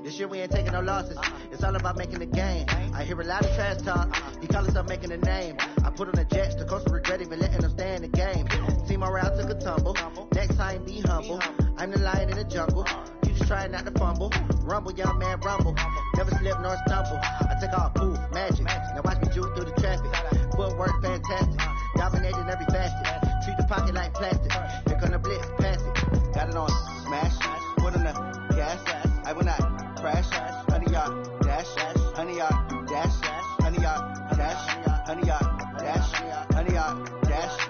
This year we ain't taking no losses. It's all about making the game. I hear a lot of trash talk. He call himself making a name. I put on the jets, the coast regret even letting them stay in the game. Team morale took a tumble. Next time be humble. I'm the lion in the jungle. You just try not to fumble. Rumble, young man, rumble. Never slip nor stumble. I take all poof, magic. Now watch me juke through the traffic. Footwork fantastic. Dominating every facet. Treat the pocket like plastic. Here come the blitz, pass it. Got it on smash. Put on the gas. I will not crash. 100 yard dash. 100 yard dash. 100 yard dash. 100 yard dash. 100 yard dash.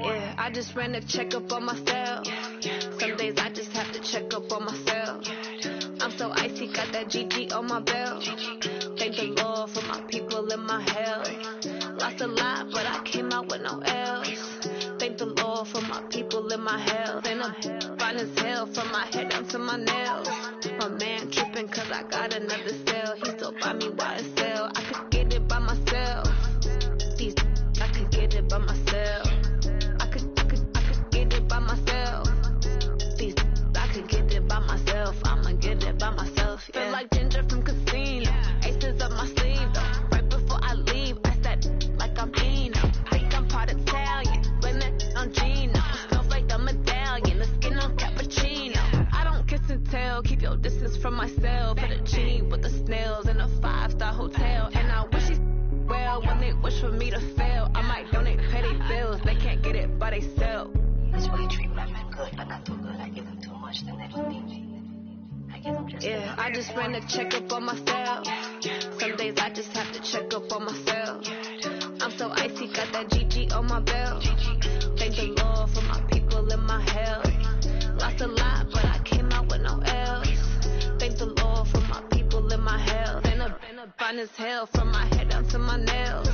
Yeah, I just ran a checkup on myself. Some days I just have to check up on myself. I'm so icy, got that GG on my belt. Thank the Lord for my people in my health. Lost a lot, but I came out with no L's. Thank the Lord for my people in my health. And I'm fine as hell from my head down to my nails. My man tripping cause I got another cell. He still buy me YSL. I could get it by myself. These I could get it by myself. I could get it by myself. These I could get it by myself. I'ma get it by myself. Yeah. Feel like Ginger from Casino. Aces up my sleeve though. Right before I leave, I said like I'm Eno. Think I'm part Italian, blame it on Gino. Smells like the medallion, the skin on cappuccino. I don't kiss and tell, keep your distance from myself. Put a G with the snails in a 5-star hotel. And I wish he's well when they wish for me to fail. I might donate petty bills, they can't get it by theyself. This way treat women good, but not the Yeah, I just ran a checkup on myself. Some days I just have to check up on myself. I'm so icy, got that GG on my belt. Thank the Lord for my people and my health. Lost a lot, but I came out with no L's. Thank the Lord for my people and my health. And a fine as hell from my head down to my nails.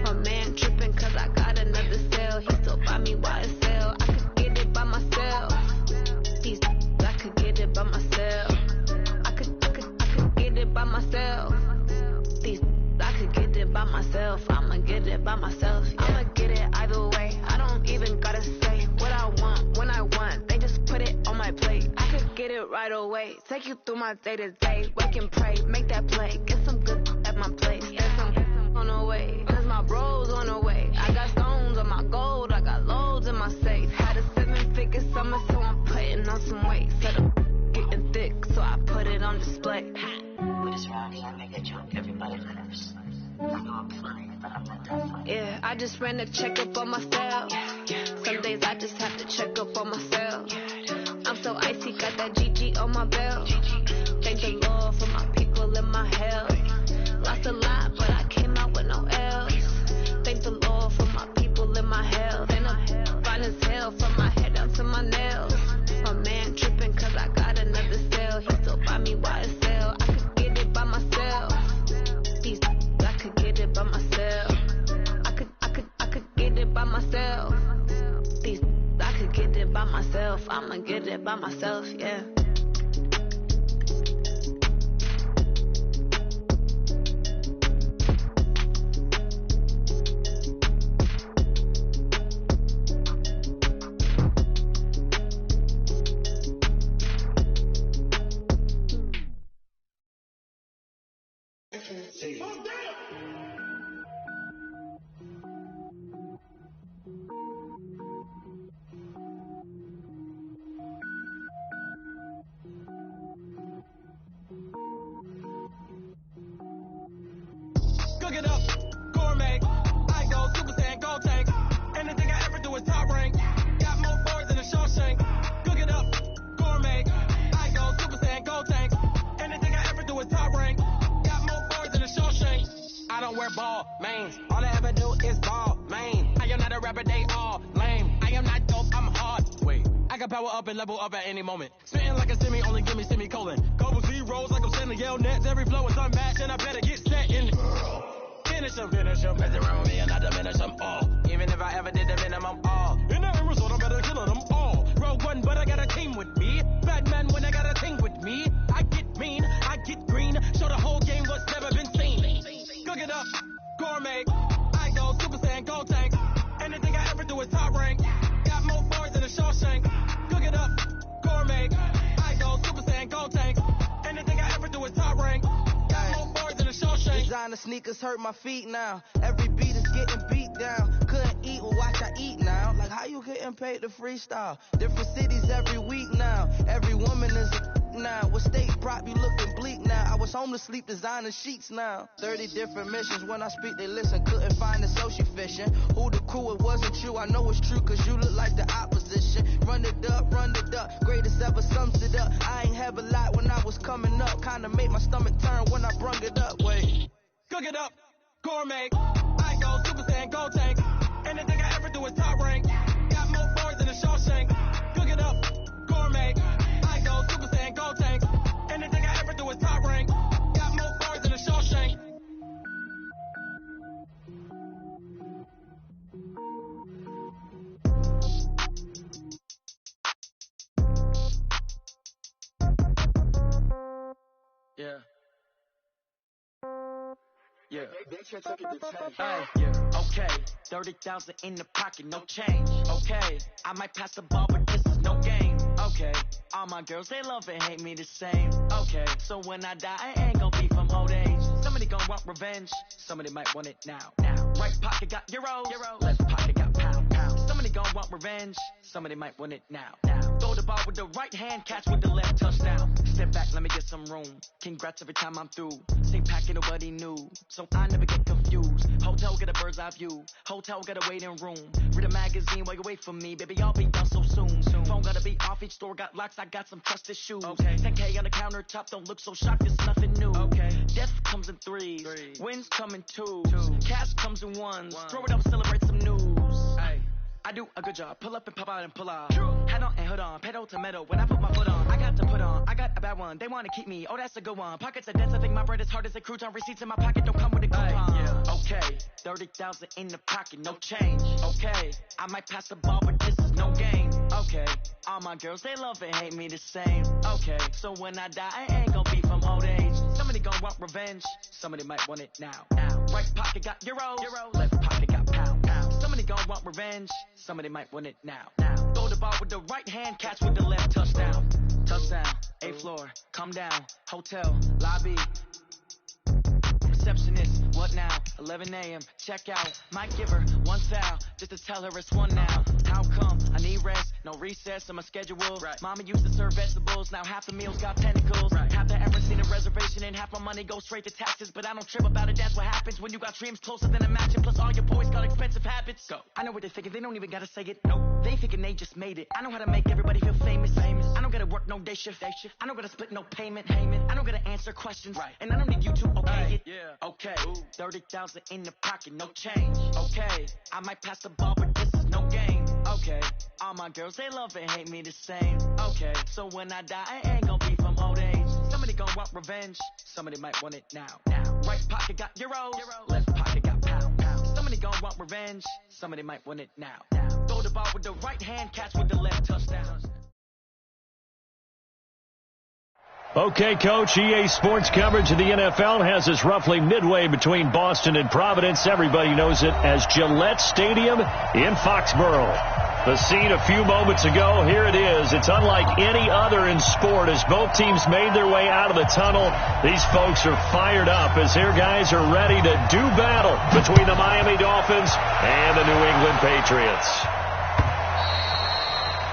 My man tripping cause I got another cell. He still buy me YSL. I could get it by myself. These I could get it by myself. I could get it by myself. These I could get it by myself. I'ma get it by myself. Yeah. I'ma get it either way. I don't even gotta say what I want when I want. They just put it on my plate. I could get it right away. Take you through my day to day. Wake and pray, make that play. Get some good at my place. There's some on the way. Cause my bros on the way. I got stones on my gold. I got loads in my safe. Had a 7-figure summer, so I'm putting on some weight. Said I'm getting thick, so I put it on display. We just round here and make a joke. Everybody laughs. I know I'm funny, but I'm not that funny. Yeah, I just ran a checkup on myself. Some days I just have to check up on myself. I'm so icy, got that GG on my belt. Thank the Lord for my people and my health. Lost a lot, but I came out with no L's. Thank the Lord for my people and my health. And I'm fine as hell from my head down to my nails. My man tripping cause I got another cell. He still buy me YSL. I could get it by myself. These I could get it by myself. I could get it by myself. These I could get it by myself. I'ma get it by myself, yeah. Cook it up, gourmet. I go Super Saiyan, gold tank. Anything I ever do is top rank. Got more boards than a Shawshank. Cook it up, gourmet. I go Super Saiyan, gold tank. Anything I ever do is top rank. Got more boards than a Shawshank. I don't wear ball mains. All I ever do is ball main. I am not a rapper, they all lame. I am not dope, I'm hard. Wait, I can power up and level up at any moment. Spitting like a semi, only give me semicolon. Couple zeros like I'm sending yell nets. Every flow is unmatched and I better get set in. Finish them, mess around with me and I diminish them all. Even if I ever did the minimum all. In the end result, I'm better killing them all. Rogue one, but I got a team with me. Bad man when I got a team with me. I get mean, I get green. Show the whole game what's never been seen. Cook it up, gourmet. I go Super Saiyan, gold tank. Anything I ever do is top rank. Got more boards than a Shawshank. Cook it up, gourmet. I go Super Saiyan, gold tank. Anything I ever do is top rank. Designer sneakers hurt my feet now. Every beat is getting beat down. Couldn't eat, well watch I eat now. Like how you getting paid to freestyle? Different cities every week now. Every woman is a now. What state prop you looking bleak now? I was home to sleep designer sheets now. 30 different missions. When I speak they listen. Couldn't find the social fishing. Who the crew, it wasn't you. I know it's true cause you look like the opposition. Run it up. Greatest ever sums it up. I ain't have a lot when I was coming up. Kinda made my stomach turn when I brung it up. Wait. Cook it up, gourmet. I go Super Saiyan, gold tank. Anything I ever do is top rank. Got more boards than a Shawshank. Cook it up, gourmet. I go Super Saiyan, gold tank. Anything I ever do is top rank. Got more boards than a Shawshank. Yeah. Yeah. Okay, 30,000 in the pocket, no change. Okay, I might pass the ball, but this is no game. Okay, all my girls, they love and hate me the same. Okay, so when I die, I ain't gonna be from old age. Somebody gonna want revenge, somebody might want it now. Right pocket got euro, left pocket got pound. Somebody gonna want revenge, somebody might want it now. Throw the ball with the right hand, catch with the left, touchdown. Step back, let me get some room. Congrats every time I'm through. Same packet, nobody knew, so I never get confused. Hotel get a bird's eye view. Hotel got a waiting room. Read a magazine while you wait for me. Baby, I'll be done so soon. Phone gotta be off. Each store got locks. I got some trusted shoes. Okay. 10K on the countertop. Don't look so shocked. It's nothing new. Okay. Death comes in threes. Wins come in twos. Cash comes in ones. Throw it up, celebrate some news. Ay. I do a good job. Pull up and pop out and pull off. Head on and hood on. Pedal to metal. When I put my foot on, I got to put on. I got a bad one. They want to keep me. Oh, that's a good one. Pockets are dense. I think my bread is hard as a crouton. Receipts in my pocket don't come with a coupon. Yeah. Okay. 30,000 in the pocket. No change. Okay. I might pass the ball, but this is no game. Okay. All my girls, they love and hate me the same. Okay. So when I die, I ain't gonna be from old age. Somebody gonna want revenge. Somebody might want it now. Right pocket got euros. Left pocket got pound. Somebody gonna want revenge. Somebody might win it now. Throw the ball with the right hand, catch with the left. Touchdown. Touchdown. 8th floor. Come down. Hotel. Lobby. Receptionist. What now? 11 a.m. Check out. Might give her one foul just to tell her it's one now. How come? I need rest. No recess on my schedule. Right. Mama used to serve vegetables. Now half the meals got tentacles. Right. Have there ever seen a reservation and half my money goes straight to taxes? But I don't trip about it. That's what happens when you got dreams closer than a match. And plus all your boys got expensive habits. Go. I know what they're thinking. They don't even gotta say it. Nope. They thinking they just made it. I know how to make everybody feel famous. I don't gotta work no day shift. I don't gotta split no payment. I don't gotta answer questions. Right. And I don't need you to okay it. Yeah. Okay. 30,000 in the pocket. No change. Okay. I might pass the ball, but this is no game. Okay. All my girls, they love and hate me the same. Okay. So when I die, I ain't gonna be from old age. Somebody gonna want revenge. Somebody might want it now. Right pocket got euros. Left pocket got pound. Somebody gonna want revenge. Somebody might want it now. Throw the ball with the right hand, catch with the left. Touchdown. Okay, Coach, EA Sports coverage of the NFL has us roughly midway between Boston and Providence. Everybody knows it as Gillette Stadium in Foxborough. The scene a few moments ago, here it is. It's unlike any other in sport as both teams made their way out of the tunnel. These folks are fired up as their guys are ready to do battle between the Miami Dolphins and the New England Patriots.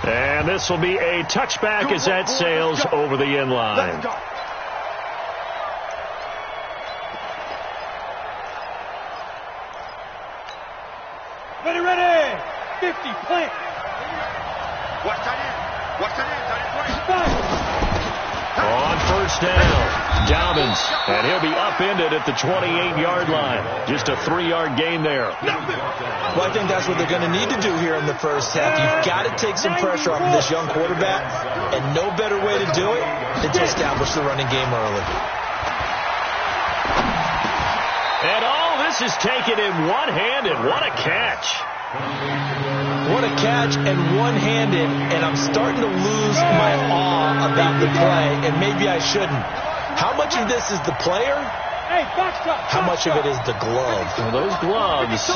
And this will be a touchback as that sails over the end line. Ready. 50, plant. Watch that in. On first down, Dobbins, and he'll be upended at the 28-yard line. Just a 3-yard gain there. Well, I think that's what they're going to need to do here in the first half. You've got to take some pressure off of this young quarterback, and no better way to do it than to establish the running game early. And all this is taken in one-handed. What a catch. What a catch and one-handed, and I'm starting to lose my awe about the play, and maybe I shouldn't. How much of this is the player? How much of it is the glove? Well, those gloves,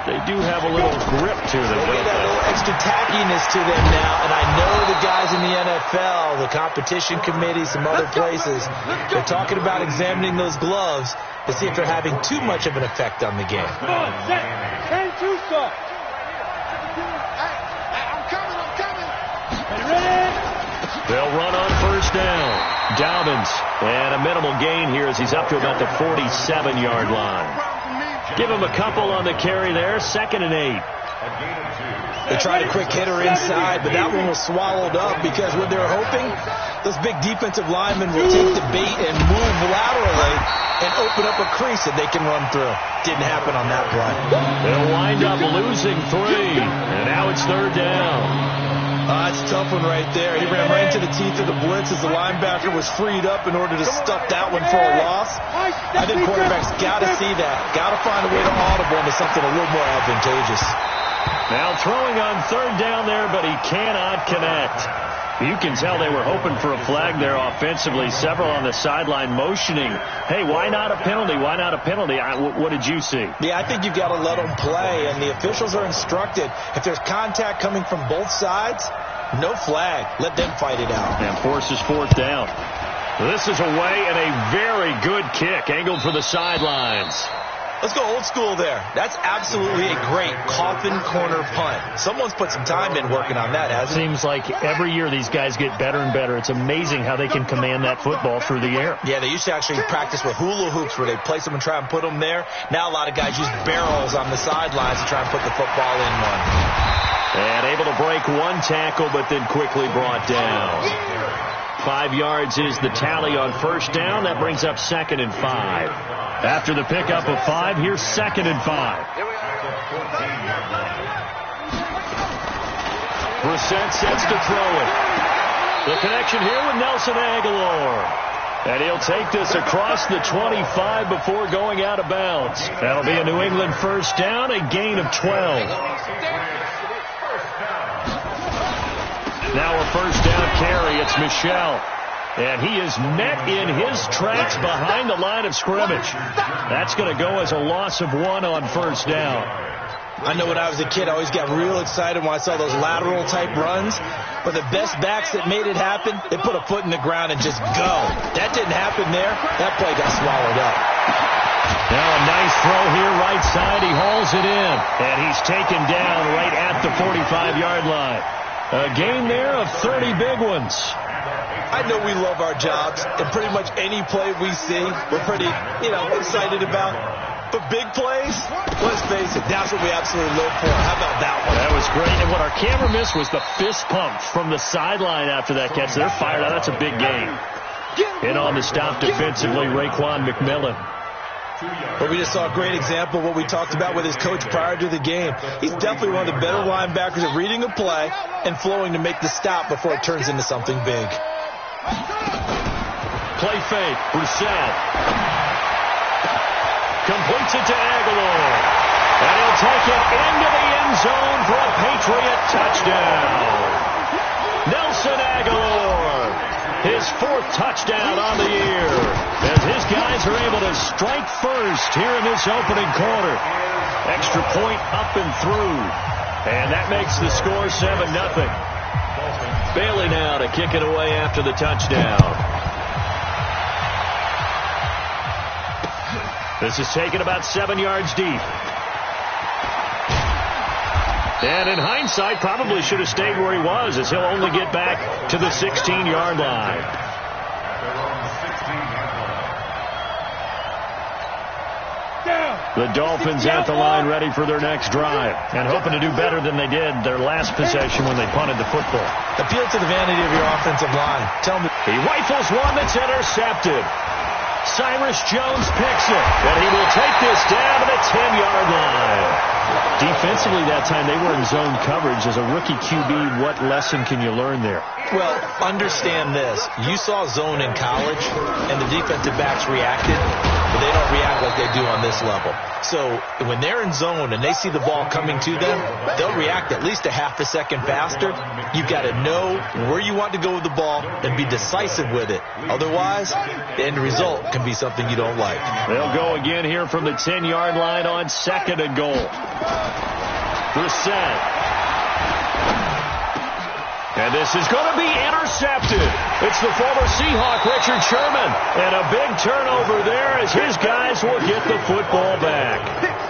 they do have a little grip to them. They got a little extra tackiness to them now, and I know the guys in the NFL, the competition committee, some other places, they're talking about examining those gloves to see if they're having too much of an effect on the game. Come on, set. 10-2 start. They'll run on first down. Dobbins, and a minimal gain here as he's up to about the 47-yard line. Give him a couple on the carry there. 2nd and 8. They tried a quick hitter inside, but that one was swallowed up because what they were hoping, those big defensive linemen will take the bait and move laterally and open up a crease that they can run through. Didn't happen on that play. They'll wind up losing 3, and now it's 3rd down. It's a tough one right there. He ran right into the teeth of the blitz as the linebacker was freed up in order to stuff that one for a loss. I think quarterbacks got to see that. Got to find a way to audible into something a little more advantageous. Now throwing on 3rd down there, but he cannot connect. You can tell they were hoping for a flag there offensively. Several on the sideline motioning, hey, why not a penalty? Why not a penalty? What did you see? Yeah, I think you've got to let them play, and the officials are instructed. If there's contact coming from both sides, no flag. Let them fight it out. And forces 4th down. This is away and a very good kick, angled for the sidelines. Let's go old school there. That's absolutely a great coffin corner punt. Someone's put some time in working on that, hasn't it? Seems like every year these guys get better and better. It's amazing how they can command that football through the air. Yeah, they used to actually practice with hula hoops where they place them and try and put them there. Now a lot of guys use barrels on the sidelines to try and put the football in one. And able to break one tackle, but then quickly brought down. 5 yards is the tally on first down. That brings up 2nd and 5. After the pickup of 5, here's 2nd and 5. Brissett sets to throw it. The connection here with Nelson Aguilar. And he'll take this across the 25 before going out of bounds. That'll be a New England first down, a gain of 12. Now a first down carry. It's Michel. And he is met in his tracks behind the line of scrimmage. That's going to go as a loss of 1 on first down. I know when I was a kid, I always got real excited when I saw those lateral type runs. But the best backs that made it happen, they put a foot in the ground and just go. That didn't happen there. That play got swallowed up. Now a nice throw here right side. He hauls it in. And he's taken down right at the 45-yard line. A gain there of 30 big ones. I know we love our jobs, and pretty much any play we see, we're pretty, excited about. But big plays, let's face it, that's what we absolutely live for. How about that one? That was great. And what our camera missed was the fist pump from the sideline after that catch. They're fired out. That's a big gain. In on the stop defensively, Raekwon McMillan. But we just saw a great example of what we talked about with his coach prior to the game. He's definitely one of the better linebackers at reading a play and flowing to make the stop before it turns into something big. Play fake. Brissett completes it to Aguilar. And he'll take it into the end zone for a Patriot touchdown. Nelson Aguilar. His 4th touchdown on the year. As his guys are able to strike first here in this opening quarter. Extra point up and through. And that makes the score 7-0. Bailey now to kick it away after the touchdown. This is taken about 7 yards deep. And in hindsight, probably should have stayed where he was, as he'll only get back to the 16-yard line. The Dolphins at the line ready for their next drive and hoping to do better than they did their last possession when they punted the football. Appeal to the vanity of your offensive line. Tell me. He rifles one that's intercepted. Cyrus Jones picks it, and he will take this down to the 10-yard line. Defensively that time, they were in zone coverage. As a rookie QB, what lesson can you learn there? Well, understand this. You saw zone in college, and the defensive backs reacted, but they don't react like they do on this level. So when they're in zone and they see the ball coming to them, they'll react at least a half a second faster. You've got to know where you want to go with the ball and be decisive with it. Otherwise, the end result can be something you don't like. They'll go again here from the 10-yard line on 2nd and goal. Brissett. And this is going to be intercepted. It's the former Seahawk, Richard Sherman. And a big turnover there as his guys will get the football back.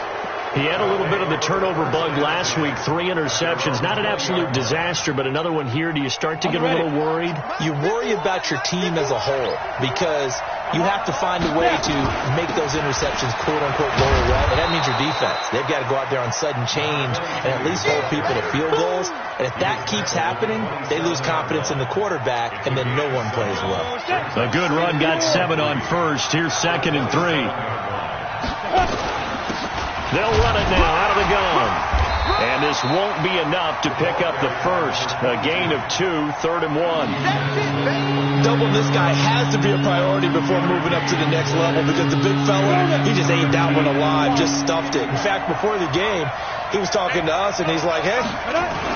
He had a little bit of the turnover bug last week, 3 interceptions. Not an absolute disaster, but another one here. Do you start to get a little worried? You worry about your team as a whole because you have to find a way to make those interceptions quote-unquote go away, and that means your defense. They've got to go out there on sudden change and at least hold people to field goals. And if that keeps happening, they lose confidence in the quarterback, and then no one plays well. A good run got 7 on first. Here's 2nd and 3. They'll run it now out of the gun. And this won't be enough to pick up the first. A gain of 2, 3rd and 1. Double this guy has to be a priority before moving up to the next level because the big fella, he just ain't that one alive, just stuffed it. In fact, before the game, he was talking to us, and he's like, hey,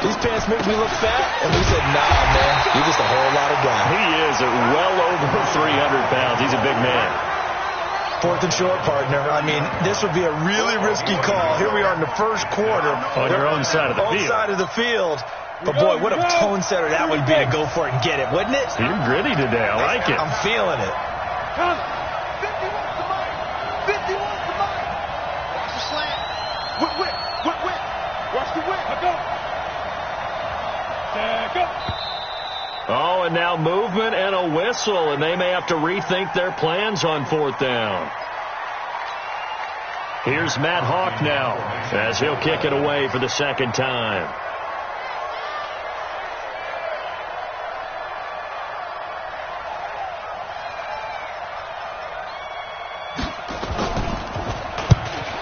these pants make me look fat. And we said, nah, man, you're just a whole lot of guy. He is at well over 300 pounds. He's a big man. 4th and short, partner. I mean, this would be a really risky call. Here we are in the first quarter. On your own side of the field. Own side of the field. But, boy, what a tone setter that would be to go for it and get it, wouldn't it? You're gritty today. I like it. I'm feeling it. Oh, and now movement and a whistle, and they may have to rethink their plans on 4th down. Here's Matt Hawk now as he'll kick it away for the second time.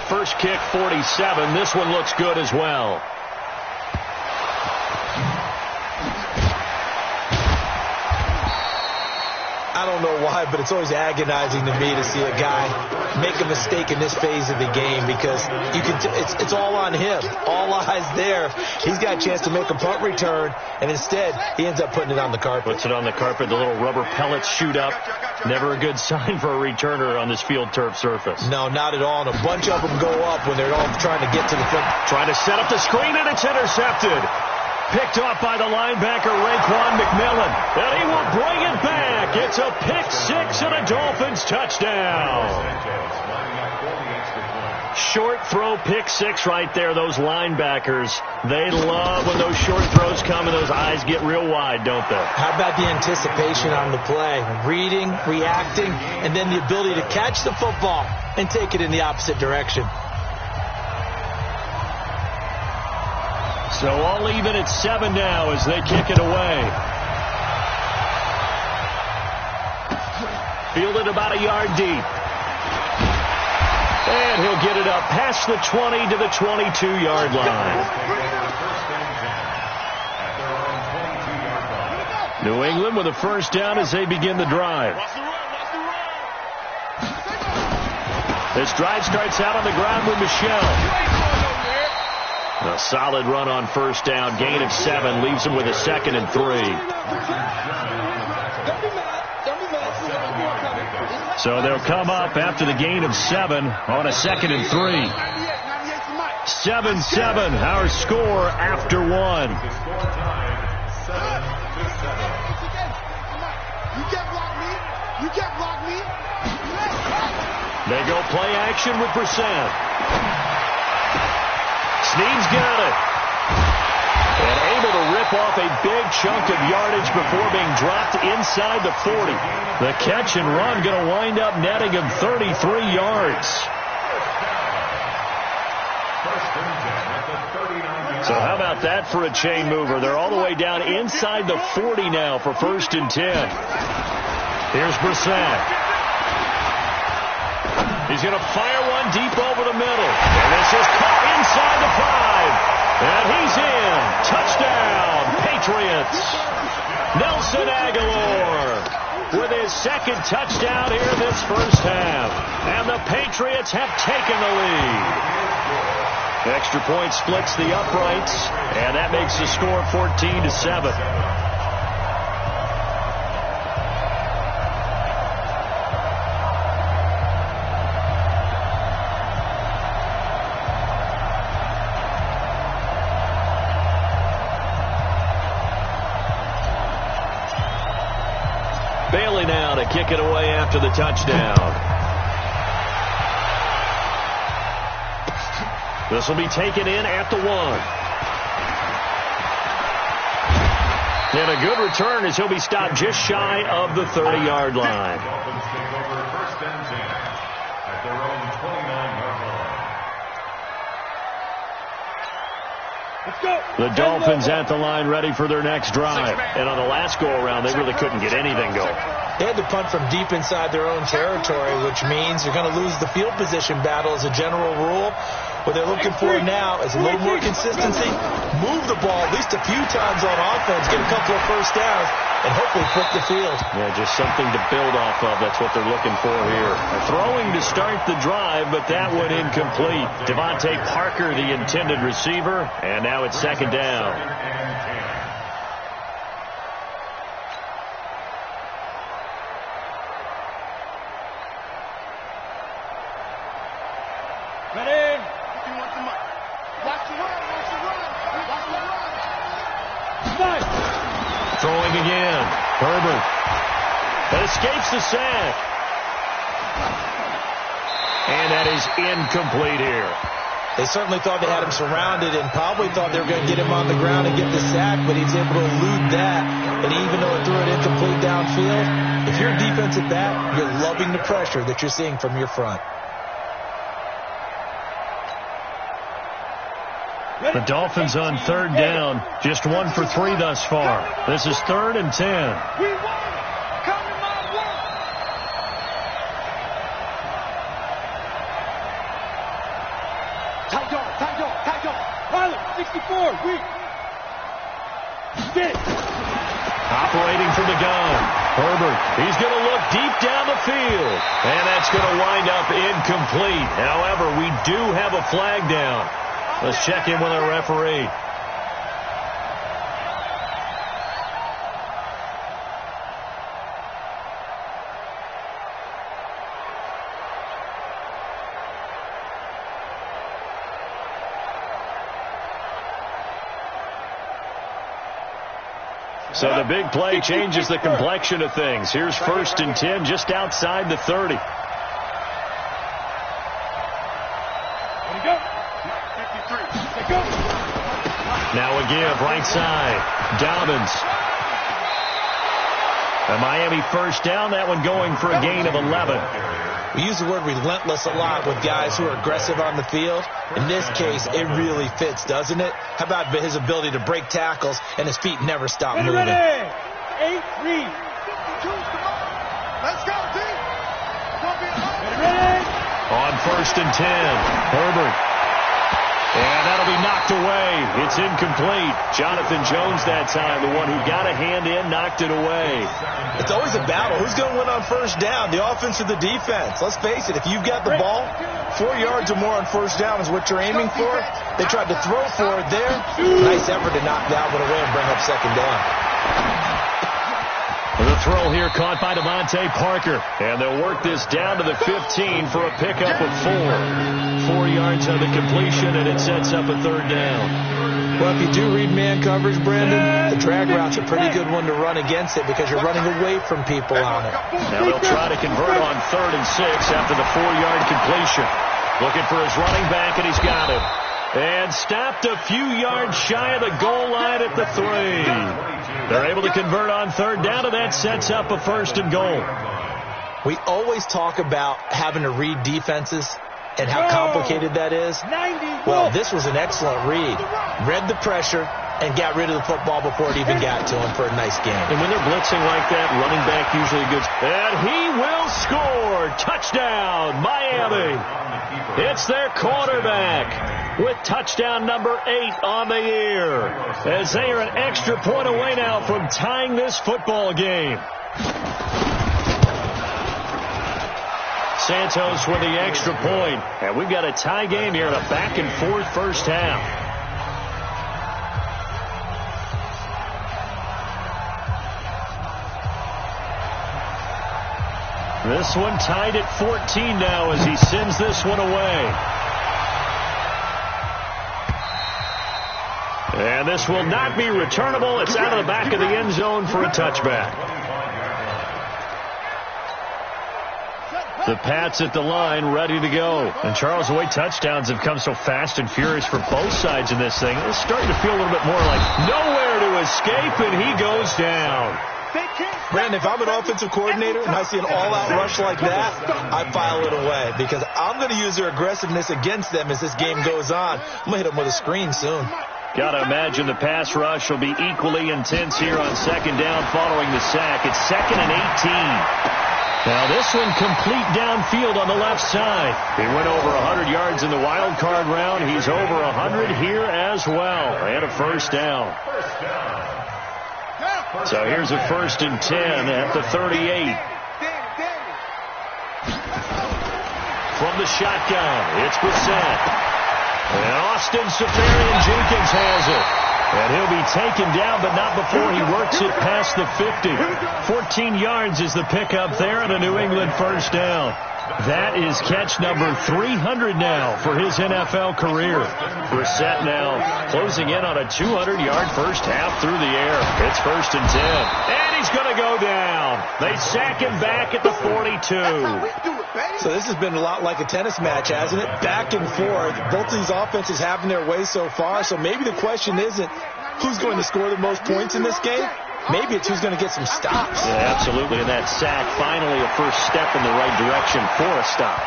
First kick, 47. This one looks good as well. I don't know why, but it's always agonizing to me to see a guy make a mistake in this phase of the game because it's all on him. All eyes there. He's got a chance to make a punt return, and instead he ends up putting it on the carpet. Puts it on the carpet. The little rubber pellets shoot up. Never a good sign for a returner on this field turf surface. No, not at all. And a bunch of them go up when they're all trying to get to the front. Trying to set up the screen, and it's intercepted. Picked off by the linebacker, Raekwon McMillan. And he will bring it back. It's a pick six and a Dolphins touchdown. Short throw pick six right there. Those linebackers, they love when those short throws come and those eyes get real wide, don't they? How about the anticipation on the play? Reading, reacting, and then the ability to catch the football and take it in the opposite direction. So all even at 7 now as they kick it away. Fielded about a yard deep. And he'll get it up past the 20 to the 22-yard line. New England with a first down as they begin the drive. This drive starts out on the ground with Michel. A solid run on first down. Gain of 7 leaves him with a 2nd and 3. So they'll come up after the gain of 7 on a 2nd and 3. 7-7, our score after 1. They go play action with Brissett. Snead's got it. And able to rip off a big chunk of yardage before being dropped inside the 40. The catch and run going to wind up netting him 33 yards. So how about that for a chain mover? They're all the way down inside the 40 now for 1st and 10. Here's Brissett. He's going to fire one deep over the middle. And this is caught inside the 5. And he's in. Touchdown, Patriots. Nelson Aguilar with his 2nd touchdown here this first half. And the Patriots have taken the lead. Extra point splits the uprights. And that makes the score 14-7. Bailey now to kick it away after the touchdown. This will be taken in at the 1. And a good return as he'll be stopped just shy of the 30-yard line. Dolphins take over 1st and 10 at their own 29-yard line. The Dolphins at the line ready for their next drive. And on the last go-around, they really couldn't get anything going. They had to punt from deep inside their own territory, which means you're going to lose the field position battle as a general rule. What they're looking for now is a little more consistency, move the ball at least a few times on offense, get a couple of first downs, and hopefully flip the field. Yeah, just something to build off of. That's what they're looking for here. Throwing to start the drive, but that one incomplete. Devontae Parker, the intended receiver, and now it's 2nd down. Throwing again. Herbert. That escapes the sack. And that is incomplete here. They certainly thought they had him surrounded and probably thought they were going to get him on the ground and get the sack, but he's able to elude that and even though it threw it incomplete downfield, if you're defensive back, you're loving the pressure that you're seeing from your front. The Dolphins on third down, just 1 for 3 thus far. This is 3rd and 10. We won! Come to my work! Tight dog. Pilot, 64, weak. Sit. Operating from the gun. Herbert, he's going to look deep down the field. And that's going to wind up incomplete. However, we do have a flag down. Let's check in with our referee. So the big play changes the complexion of things. Here's 1st and 10 just outside the 30. Now a give, right side. Dobbins. A Miami first down, that one going for a gain of 11. We use the word relentless a lot with guys who are aggressive on the field. In this case, it really fits, doesn't it? How about his ability to break tackles and his feet never stop moving? 8-3. Let's go, team. On 1st and 10, Herbert. And that'll be knocked away. It's incomplete. Jonathan Jones that time, the one who got a hand in, knocked it away. It's always a battle. Who's going to win on first down, the offense or the defense? Let's face it, if you've got the ball, 4 yards or more on first down is what you're aiming for. They tried to throw for it there. Nice effort to knock that one away and bring up second down. The throw here caught by Devontae Parker. And they'll work this down to the 15 for a pickup of 4. 4 yards on the completion, and it sets up a 3rd down. Well, if you do read man coverage, Brandon, the drag route's a pretty good one to run against it because you're running away from people on it. Now they'll try to convert on 3rd and 6 after the 4-yard completion. Looking for his running back, and he's got it. And stopped a few yards shy of the goal line at the 3. They're able to convert on 3rd down, and that sets up a 1st and goal. We always talk about having to read defenses and how complicated that is. Well, this was an excellent read. Read the pressure and got rid of the football before it even got to him for a nice game. And when they're blitzing like that, running back usually gets... And he will score! Touchdown, Miami! It's their quarterback with touchdown number 8 on the year, as they are an extra point away now from tying this football game. Santos with the extra point, and we've got a tie game here in a back-and-forth first half. This one tied at 14 now as he sends this one away. And this will not be returnable. It's out of the back of the end zone for a touchback. The Pats at the line, ready to go. And Charles, the way touchdowns have come so fast and furious for both sides in this thing, it's starting to feel a little bit more like nowhere to escape, and he goes down. Brandon, if I'm an offensive coordinator and I see an all-out rush like that, I file it away because I'm going to use their aggressiveness against them as this game goes on. I'm going to hit them with a screen soon. Got to imagine the pass rush will be equally intense here on 2nd down following the sack. It's 2nd and 18. Now this one complete downfield on the left side. He went over 100 yards in the wild card round. He's over 100 here as well. And a first down. So here's a 1st and 10 at the 38. From the shotgun, it's Brissett. And Austin Safarian-Jenkins has it. And he'll be taken down, but not before he works it past the 50. 14 yards is the pickup there and a New England first down. That is catch number 300 now for his NFL career. Brissett now closing in on a 200-yard first half through the air. It's 1st and 10. And he's going to go down. They sack him back at the 42. So this has been a lot like a tennis match, hasn't it? Back and forth. Both these offenses having their way so far. So maybe the question isn't who's going to score the most points in this game. Maybe it's who's going to get some stops. Yeah, absolutely. And that sack, finally a first step in the right direction for a stop.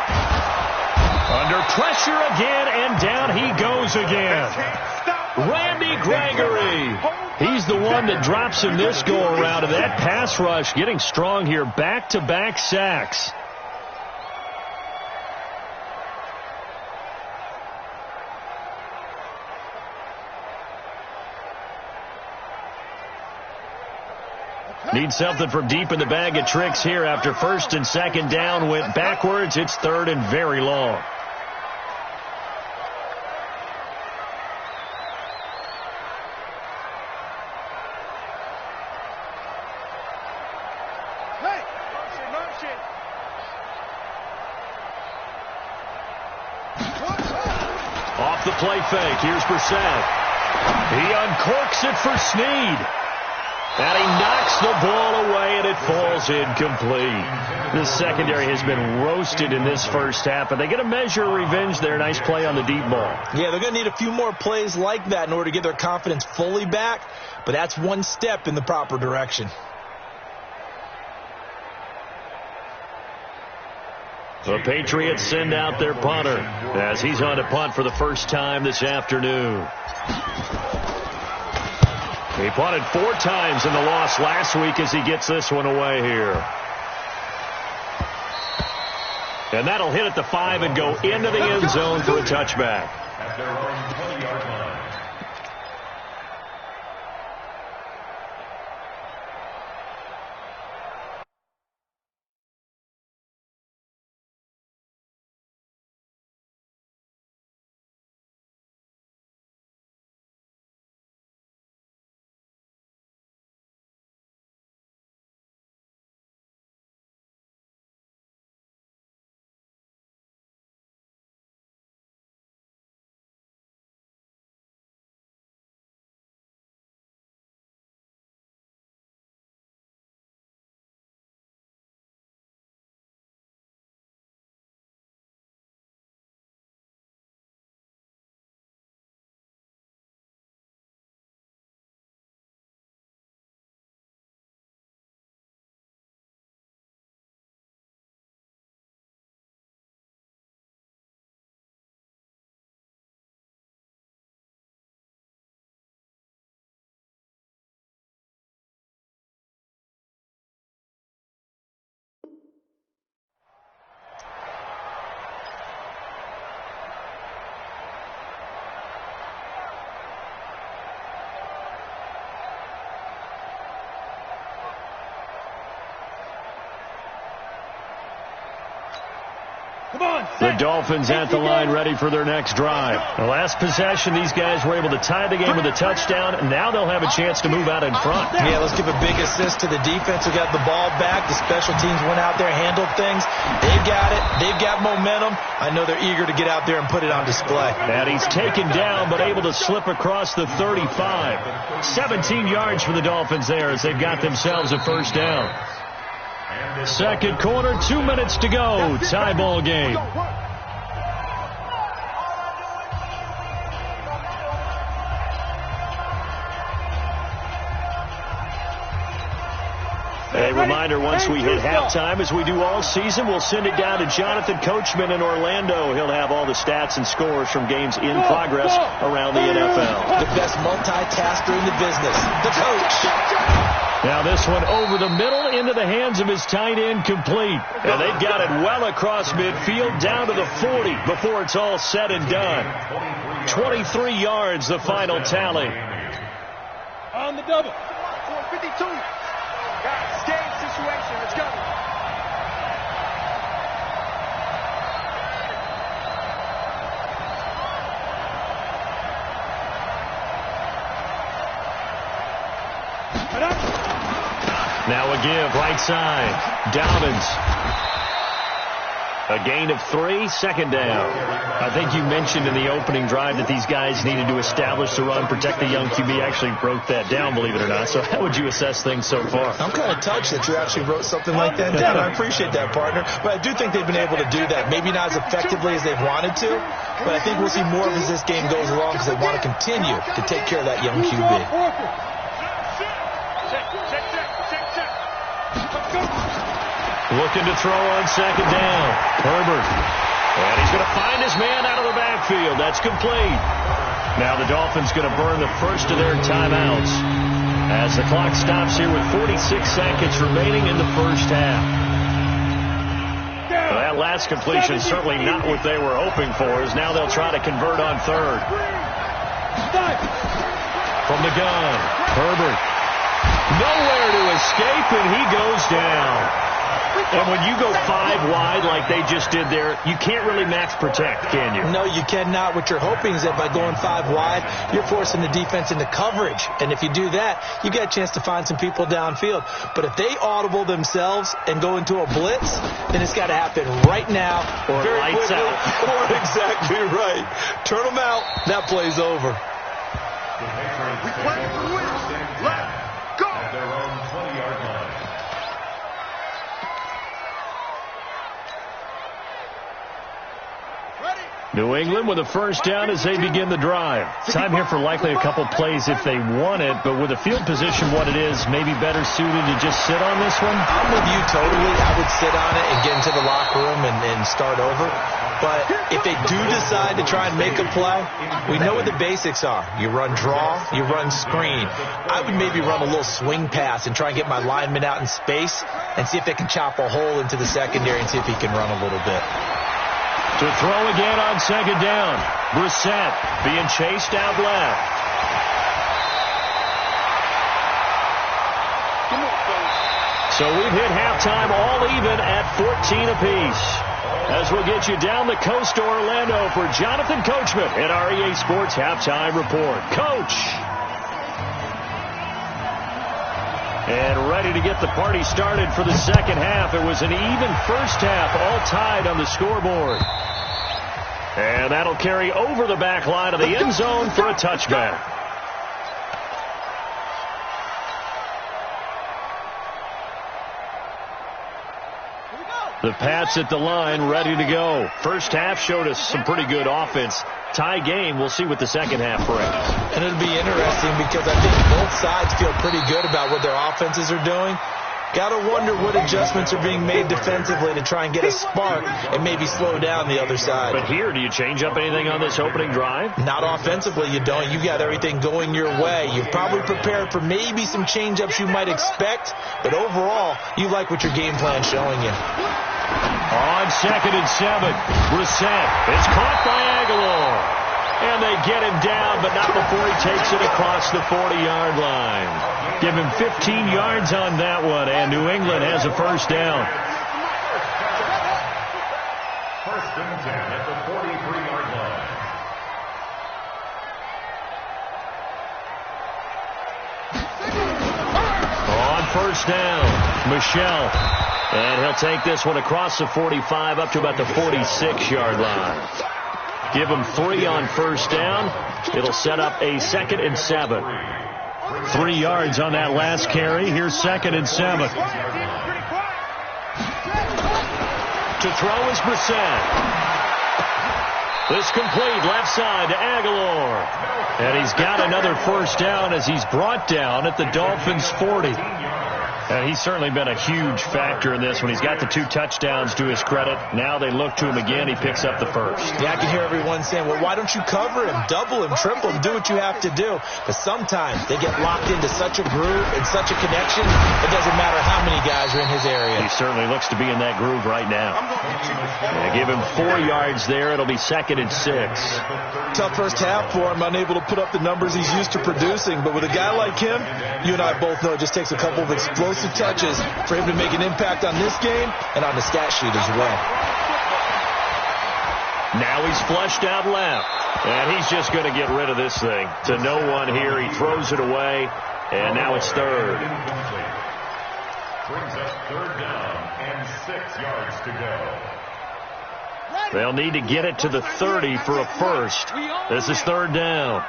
Under pressure again, and down he goes again. Randy Gregory. He's the one that drops him this go-around, and that pass rush getting strong here. Back-to-back sacks. Need something from deep in the bag of tricks here after first and second down went backwards. It's third and very long. Off the play fake. Here's Brissett. He uncorks it for Snead. And he knocks the ball away, and it falls incomplete. The secondary has been roasted in this first half, but they get a measure of revenge there. Nice play on the deep ball. Yeah, they're going to need a few more plays like that in order to get their confidence fully back, but that's one step in the proper direction. The Patriots send out their punter as he's on to punt for the first time this afternoon. He punted 4 times in the loss last week as he gets this one away here. And that'll hit at the 5 and go into the end zone for a touchback. At their own 20-yard line. The Dolphins at the line ready for their next drive. The last possession, these guys were able to tie the game with a touchdown, and now they'll have a chance to move out in front. Yeah, let's give a big assist to the defense who got the ball back. The special teams went out there, handled things. They've got it. They've got momentum. I know they're eager to get out there and put it on display. And he's taken down, but able to slip across the 35. 17 yards for the Dolphins there as they've got themselves a first down. Second quarter, 2 minutes to go. Tie ball game. A reminder, once we hit halftime, as we do all season, we'll send it down to Jonathan Coachman in Orlando. He'll have all the stats and scores from games in progress around the NFL. The best multitasker in the business, the coach. Now this one over the middle into the hands of his tight end, complete. And they've got it well across midfield down to the 40 before it's all said and done. 23 yards, the final tally. On the double. 52. Guys, game situation. Let's go. Now a give, right side. Dobbins. A gain of 3, second down. I think you mentioned in the opening drive that these guys needed to establish the run, protect the young QB. Actually wrote that down, believe it or not. So how would you assess things so far? I'm kind of touched that you actually wrote something like that down. I appreciate that, partner. But I do think they've been able to do that. Maybe not as effectively as they've wanted to, but I think we'll see more of as this game goes along because they want to continue to take care of that young QB. Looking to throw on second down. Herbert. And he's going to find his man out of the backfield. That's complete. Now the Dolphins going to burn the first of their timeouts as the clock stops here with 46 seconds remaining in the first half. Well, that last completion is certainly not what they were hoping for, as now they'll try to convert on third. From the gun, Herbert. Nowhere to escape, and he goes down. And when you go 5 wide like they just did there, you can't really max protect, can you? No, you cannot. What you're hoping is that by going 5 wide, you're forcing the defense into coverage. And if you do that, you get a chance to find some people downfield. But if they audible themselves and go into a blitz, then it's got to happen right now. Or lights out. Or exactly right. Turn them out. That play's over. We play to win. Let's go. At their own 20-yard line. New England with a first down as they begin the drive. Time here for likely a couple plays if they want it, but with the field position what it is, maybe better suited to just sit on this one? I'm with you totally. I would sit on it and get into the locker room and start over. But if they do decide to try and make a play, we know what the basics are. You run draw, you run screen. I would maybe run a little swing pass and try and get my lineman out in space and see if they can chop a hole into the secondary and see if he can run a little bit. To throw again on second down. Brissett being chased out left. So we've hit halftime all even at 14 apiece. As we'll get you down the coast to Orlando for Jonathan Coachman at our EA Sports Halftime Report. Coach! And ready to get the party started for the second half. It was an even first half, all tied on the scoreboard. And that'll carry over the back line of the end zone for a touchback. The Pats at the line, ready to go. First half showed us some pretty good offense. Tie game, we'll see what the second half brings. And it'll be interesting because I think both sides feel pretty good about what their offenses are doing. Got to wonder what adjustments are being made defensively to try and get a spark and maybe slow down the other side. But here, do you change up anything on this opening drive? Not offensively, you don't. You've got everything going your way. You've probably prepared for maybe some change-ups you might expect, but overall, you like what your game plan's showing you. On second and 7, Brissett is caught by Aguilar. And they get him down, but not before he takes it across the 40-yard line. Give him 15 yards on that one, and New England has a first down. First and 10 at the 43-yard line. On first down, Michel. And he'll take this one across the 45 up to about the 46-yard line. Give him 3 on first down. It'll set up a 2nd and 7. 3 yards on that last carry. Here's 2nd and 7. To throw is Brissett. This complete left side to Aguilar. And he's got another first down as he's brought down at the Dolphins' 40. He's certainly been a huge factor in this when he's got the 2 touchdowns to his credit. Now they look to him again. He picks up the first. Yeah, I can hear everyone saying, well, why don't you cover him, double him, triple him, do what you have to do. But sometimes they get locked into such a groove and such a connection, it doesn't matter how many guys are in his area. He certainly looks to be in that groove right now. Give him 4 yards there. It'll be 2nd and 6. Tough first half for him, unable to put up the numbers he's used to producing. But with a guy like him, you and I both know it just takes a couple of explosive touches for him to make an impact on this game and on the stat sheet as well. Now he's flushed out left, and he's just going to get rid of this thing. To no one here. He throws it away, and now it's third. Brings up 3rd down and 6 yards to go. They'll need to get it to the 30 for a first. This is 3rd down.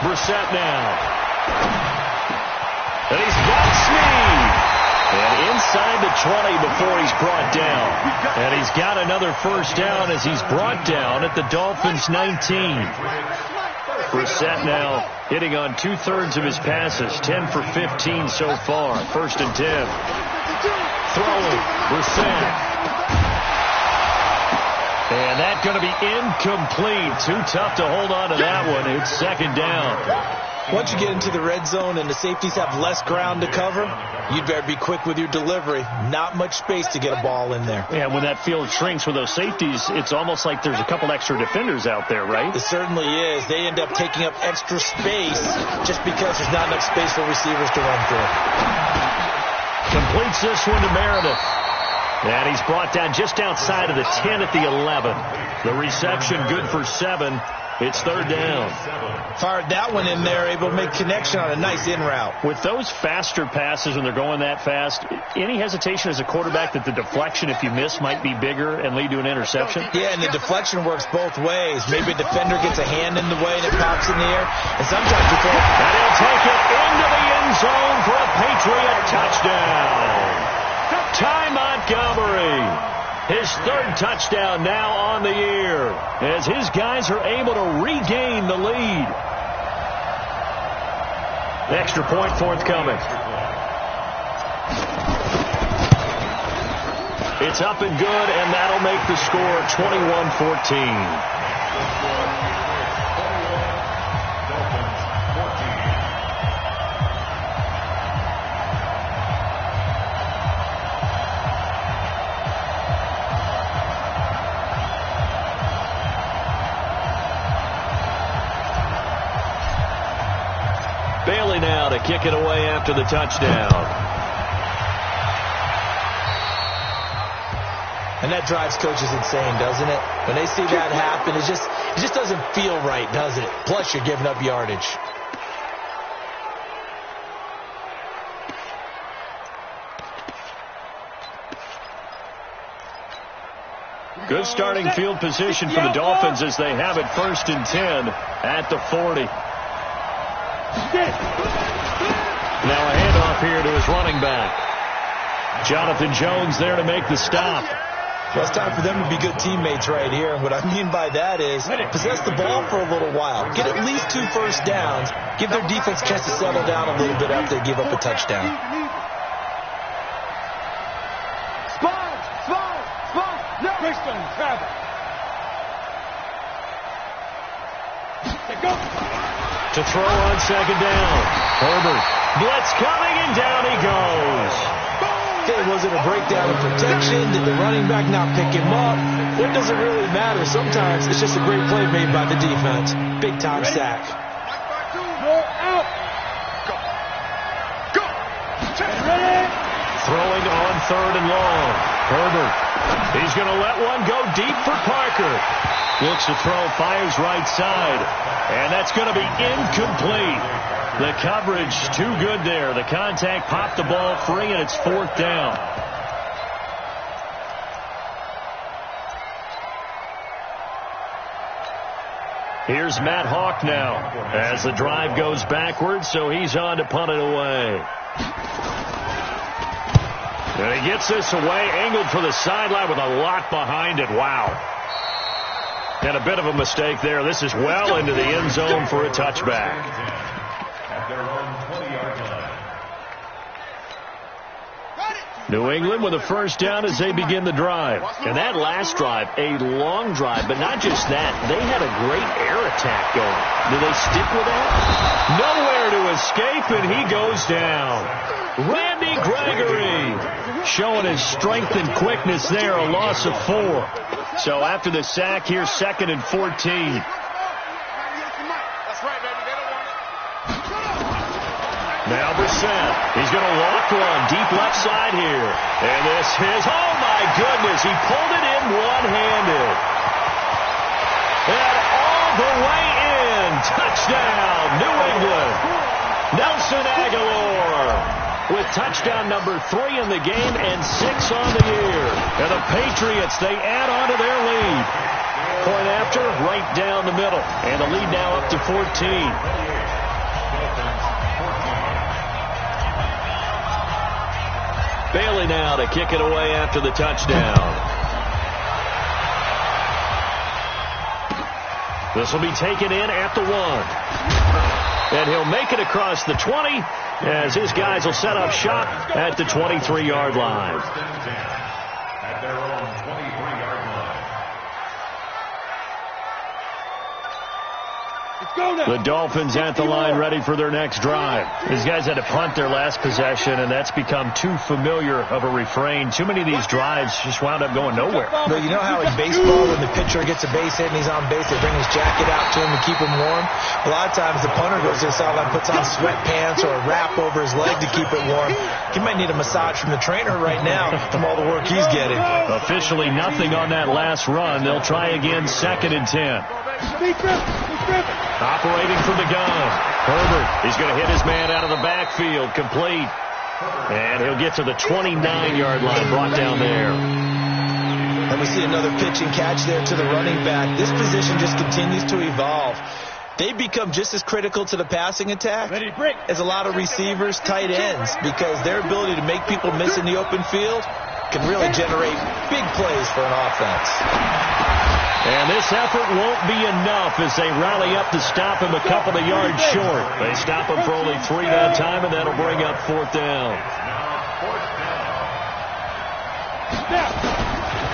Brissett now. And he's got Snead. And inside the 20 before he's brought down. And he's got another first down as he's brought down at the Dolphins' 19. Brissett now hitting on 2/3 of his passes, 10 for 15 so far. 1st and 10. Throwing, Brissett. And that's going to be incomplete. Too tough to hold on to that one. It's 2nd down. Once you get into the red zone and the safeties have less ground to cover, you'd better be quick with your delivery. Not much space to get a ball in there. Yeah, when that field shrinks with those safeties, it's almost like there's a couple extra defenders out there, right? It certainly is. They end up taking up extra space just because there's not enough space for receivers to run through. Completes this one to Meredith. And he's brought down just outside of the 10 at the 11. The reception good for 7. It's 3rd down. Fired that one in there, able to make connection on a nice in route. With those faster passes when they're going that fast, any hesitation as a quarterback that the deflection, if you miss, might be bigger and lead to an interception? Yeah, and the deflection works both ways. Maybe a defender gets a hand in the way and it pops in the air. And sometimes you throw it. And he'll take it into the end zone for a Patriot touchdown. Ty Montgomery, his 3rd touchdown now on the year, as his guys are able to regain the lead. Extra point forthcoming. It's up and good, and that'll make the score 21-14. Bailey now to kick it away after the touchdown. And that drives coaches insane, doesn't it? When they see that happen, it just doesn't feel right, does it? Plus, you're giving up yardage. Good starting field position for the Dolphins as they have it 1st and 10 at the 40. Now a handoff here to his running back. Jonathan Jones there to make the stop. Well, it's time for them to be good teammates right here. And what I mean by that is possess the ball for a little while. Get at least 2 first downs. Give their defense a chance to settle down a little bit after they give up a touchdown. To throw on 2nd down. Herbert. Blitz coming, and down he goes. Okay, was it a breakdown of protection? Did the running back not pick him up? What does it really matter? Sometimes it's just a great play made by the defense. Big time sack. Throwing on 3rd and long. Herbert. He's going to let one go deep for Parker. Looks to throw, fires right side. And that's going to be incomplete. The coverage too good there. The contact popped the ball free, and it's 4th down. Here's Matt Hawk now as the drive goes backwards, so he's on to punt it away. And he gets this away, angled for the sideline with a lot behind it. Wow. And a bit of a mistake there. This is well into the end zone for a touchback. At their own 20-yard line. New England with a first down as they begin the drive. And that last drive, a long drive, but not just that. They had a great air attack going. Do they stick with that? Nowhere to escape, and he goes down. Randy Gregory showing his strength and quickness there, a loss of 4. So after the sack here, 2nd and 14. Now Brissett. He's going to walk one deep left side here. And this is, oh my goodness, he pulled it in one-handed. And all the way in. Touchdown, New England. Nelson Aguilar with touchdown number 3 in the game and 6 on the year. And the Patriots, they add on to their lead. Point after, right down the middle. And the lead now up to 14. Bailey now to kick it away after the touchdown. This will be taken in at the 1. And he'll make it across the 20 as his guys will set up shop at the 23-yard line. At their own 23-yard line. The Dolphins at the line ready for their next drive. These guys had to punt their last possession, and that's become too familiar of a refrain. Too many of these drives just wound up going nowhere. But you know how in baseball, when the pitcher gets a base hit and he's on base, they bring his jacket out to him to keep him warm? A lot of times the punter goes to the sideline, puts on sweatpants or a wrap over his leg to keep it warm. He might need a massage from the trainer right now from all the work he's getting. Officially nothing on that last run. They'll try again, 2nd and 10. Operating from the gun. Herbert, he's going to hit his man out of the backfield. Complete. And he'll get to the 29-yard line, brought down there. And we see another pitch and catch there to the running back. This position just continues to evolve. They become just as critical to the passing attack as a lot of receivers, tight ends, because their ability to make people miss in the open field can really generate big plays for an offense. And this effort won't be enough as they rally up to stop him a couple of yards short. They stop him for only 3 that time, and that'll bring up 4th down.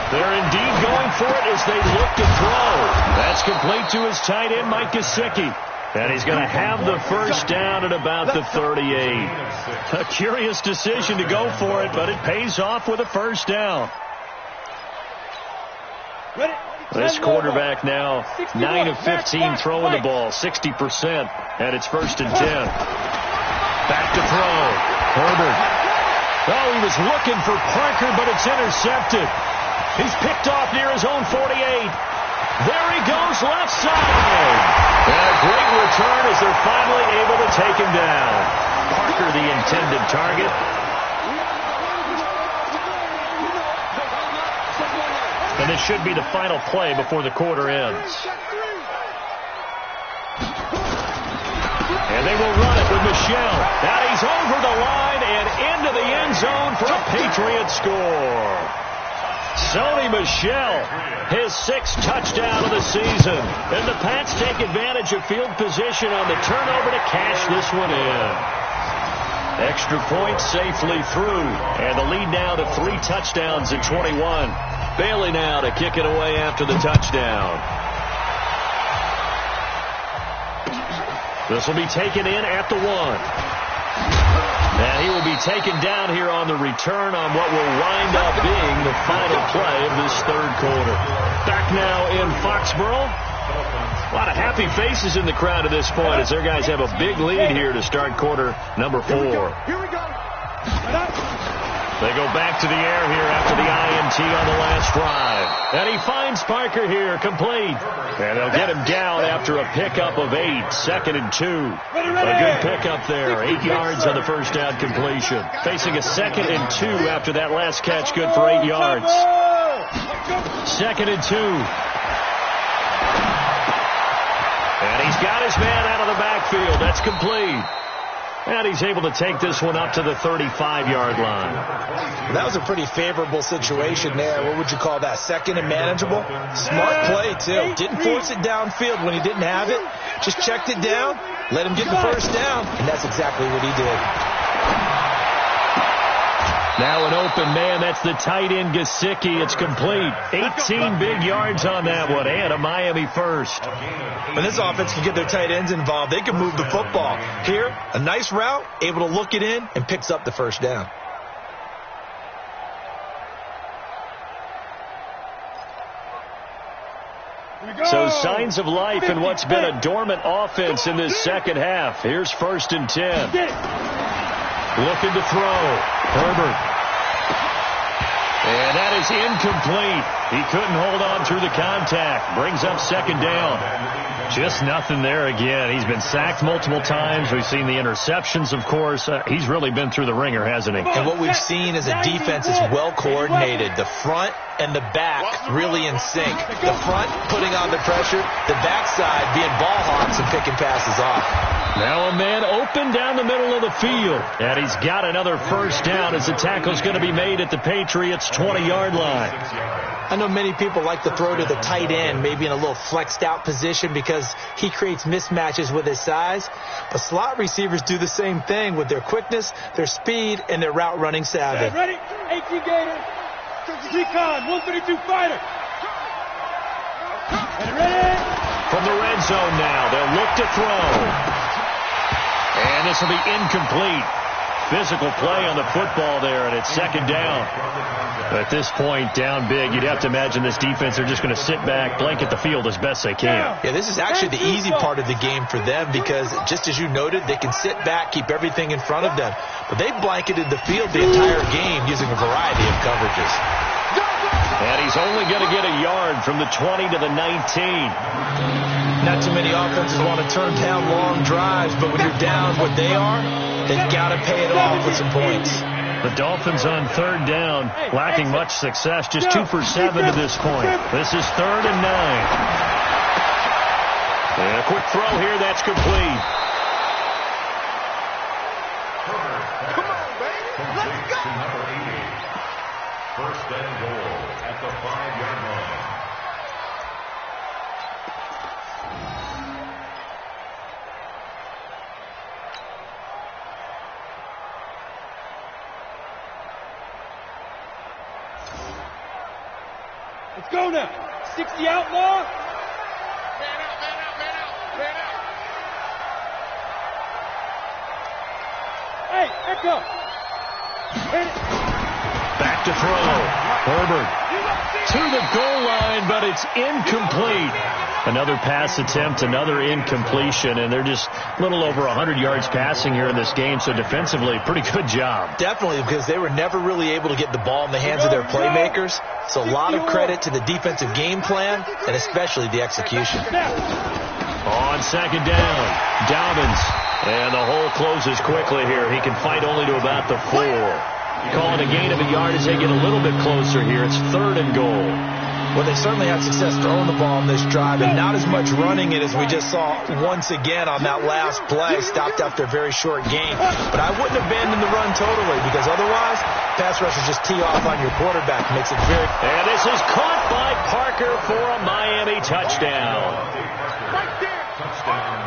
They're indeed going for it as they look to throw. That's complete to his tight end, Mike Gesicki. And he's going to have the first down at about the 38. A curious decision to go for it, but it pays off with a first down. This quarterback now 9 of 15 throwing the ball, 60%, and it's 1st and 10. Back to throw. Herbert. Oh, he was looking for Parker, but it's intercepted. He's picked off near his own 48. There he goes, left side. And a great return as they're finally able to take him down. Parker, the intended target. And this should be the final play before the quarter ends. And they will run it with Michel. Now he's over the line and into the end zone for a Patriot score. Sony Michel, his 6th touchdown of the season. And the Pats take advantage of field position on the turnover to cash this one in. Extra point safely through. And the lead now to 3 touchdowns at 21. Bailey now to kick it away after the touchdown. This will be taken in at the 1. And he will be taken down here on the return on what will wind up being the final play of this 3rd quarter. Back now in Foxborough. A lot of happy faces in the crowd at this point as their guys have a big lead here to start quarter number 4. Here we go. They go back to the air here after the INT on the last drive. And he finds Parker here, complete. And they'll get him down after a pickup of 8, 2nd and 2. A good pickup there, 8 yards on the first down completion. Facing a 2nd and 2 after that last catch, good for 8 yards. 2nd and 2. And he's got his man out of the backfield. That's complete. And he's able to take this one up to the 35-yard line. That was a pretty favorable situation there. What would you call that? 2nd and manageable? Smart play, too. Didn't force it downfield when he didn't have it. Just checked it down, let him get the first down, and that's exactly what he did. Now an open man. That's the tight end, Gesicki. It's complete. 18 big yards on that one, and a Miami first. When this offense can get their tight ends involved, they can move the football. Here, a nice route, able to look it in, and picks up the first down. So signs of life in what's been a dormant offense in this second half. Here's 1st and 10. Looking to throw. Herbert. And that is incomplete. He couldn't hold on through the contact. Brings up 2nd down. Just nothing there again. He's been sacked multiple times. We've seen the interceptions, of course. He's really been through the ringer, hasn't he? And what we've seen is a defense is well coordinated. The front and the back really in sync. The front putting on the pressure, the backside being ball hawks and picking passes off. Now a man open down the middle of the field. And he's got another first down as the tackle's going to be made at the Patriots' 20-yard line. I know many people like to throw to the tight end, maybe in a little flexed out position because he creates mismatches with his size. But slot receivers do the same thing with their quickness, their speed, and their route running savvy. Ready? 18 Gator. Recon, 132 fighter. And ready? From the red zone now, they'll look to throw. And this will be incomplete. Physical play on the football there, and it's second down. At this point, down big, you'd have to imagine this defense are just going to sit back, blanket the field as best they can. Yeah, this is actually the easy part of the game for them because, just as you noted, they can sit back, keep everything in front of them. But they blanketed the field the entire game using a variety of coverages. And he's only going to get a yard from the 20 to the 19. Not too many offenses want to turn down long drives, but when you're down what they are, they've got to pay it off with some points. The Dolphins on third down, lacking much success, just 2 for 7 to this point. This is 3rd and 9. And a quick throw here, that's complete. Come on, baby. Let's go. Number 80. First and goal at the 5-yard line. Let's go now. 60 outlaw. Hey, echo. Back to throw. Herbert to the goal line, but it's incomplete. Another pass attempt, another incompletion, and they're just a little over 100 yards passing here in this game, so defensively, pretty good job. Definitely, because they were never really able to get the ball in the hands of their playmakers. So a lot of credit to the defensive game plan and especially the execution. On second down, Dobbins, and the hole closes quickly here. He can fight only to about the 4. Calling a gain of a yard as they get a little bit closer here. It's 3rd and goal. Well, they certainly had success throwing the ball on this drive, and not as much running it as we just saw once again on that last play, stopped after a very short gain. But I wouldn't abandon the run totally, because otherwise, pass rushers just tee off on your quarterback. Makes it very... And this is caught by Parker for a Miami touchdown.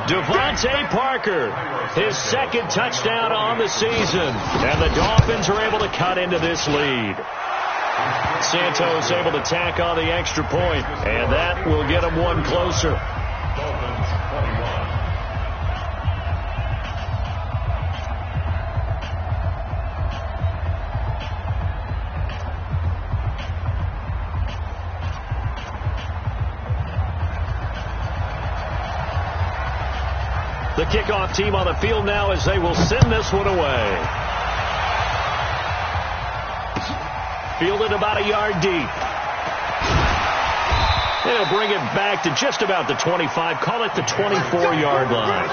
Devontae Parker, his 2nd touchdown on the season, and the Dolphins are able to cut into this lead. Santos able to tack on the extra point, and that will get them one closer. Dolphins 21. The kickoff team on the field now as they will send this one away. Fielded about a yard deep. They'll bring it back to just about the 25. Call it the 24-yard line.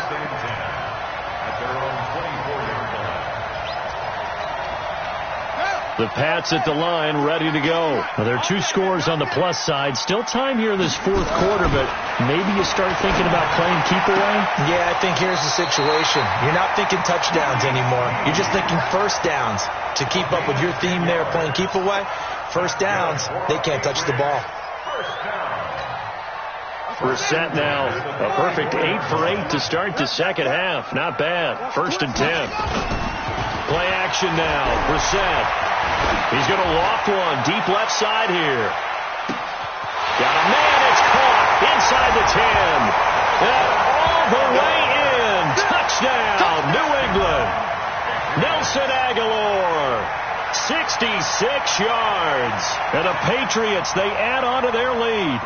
The Pats at the line, ready to go. Well, there are 2 scores on the plus side. Still time here in this 4th quarter, but maybe you start thinking about playing keep away? Yeah, I think here's the situation. You're not thinking touchdowns anymore. You're just thinking first downs. To keep up with your theme there, playing keep away, first downs, they can't touch the ball. Brissett now, a perfect 8 for 8 to start the second half. Not bad. 1st and 10. Play action now. Brissett. He's going to loft one deep left side here. Got a man. It's caught inside the 10. And all the way in. Touchdown, New England. Nelson Aguilar. 66 yards. And the Patriots, they add on to their lead.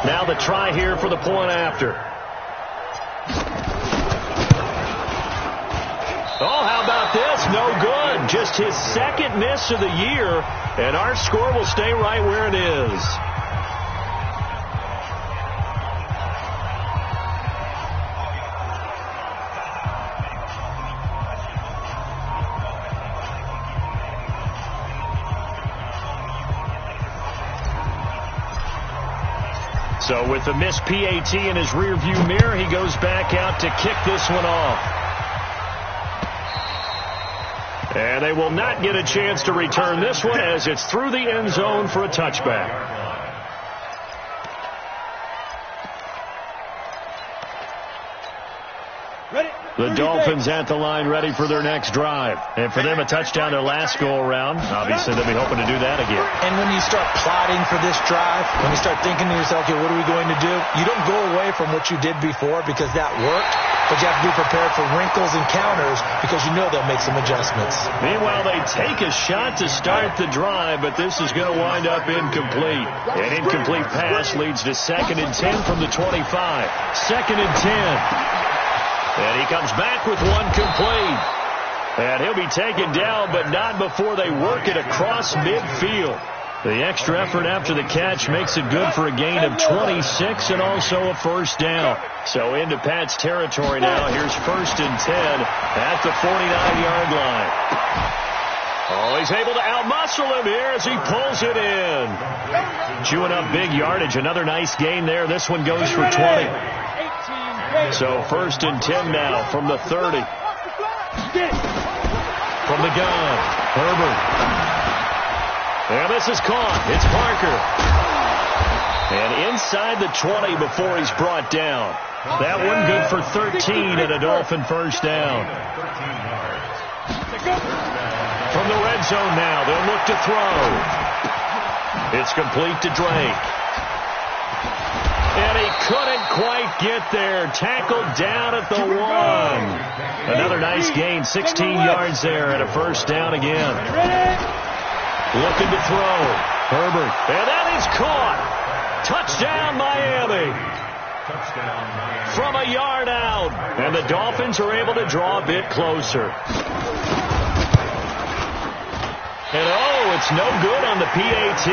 Now the try here for the point after. Oh, how about this? just his second miss of the year, and our score will stay right where it is. So with the missed PAT in his rearview mirror, he goes back out to kick this one off. And they will not get a chance to return this one as it's through the end zone for a touchback. The Dolphins at the line ready for their next drive. And for them, a touchdown their last go-around. Obviously, they'll be hoping to do that again. And when you start plotting for this drive, when you start thinking to yourself, okay, what are we going to do? You don't go away from what you did before because that worked, but you have to be prepared for wrinkles and counters because you know they'll make some adjustments. Meanwhile, they take a shot to start the drive, but this is going to wind up incomplete. An incomplete pass leads to 2nd and 10 from the 25. 2nd and 10. And he comes back with one complete. And he'll be taken down, but not before they work it across midfield. The extra effort after the catch makes it good for a gain of 26 and also a first down. So into Pat's territory now. Here's 1st and 10 at the 49-yard line. Oh, he's able to outmuscle him here as he pulls it in. Chewing up big yardage. Another nice gain there. This one goes for 20. So 1st and 10 now from the 30. From the gun, Herbert. And this is caught. It's Parker. And inside the 20 before he's brought down. That one good for 13 and a Dolphin first down. From the red zone now, they'll look to throw. It's complete to Drake. And he couldn't quite get there. Tackled down at the 1. Another nice gain, 16 yards there and a first down again. Looking to throw. Herbert. And that is caught. Touchdown, Miami. From a yard out. And the Dolphins are able to draw a bit closer. And oh, it's no good on the PAT.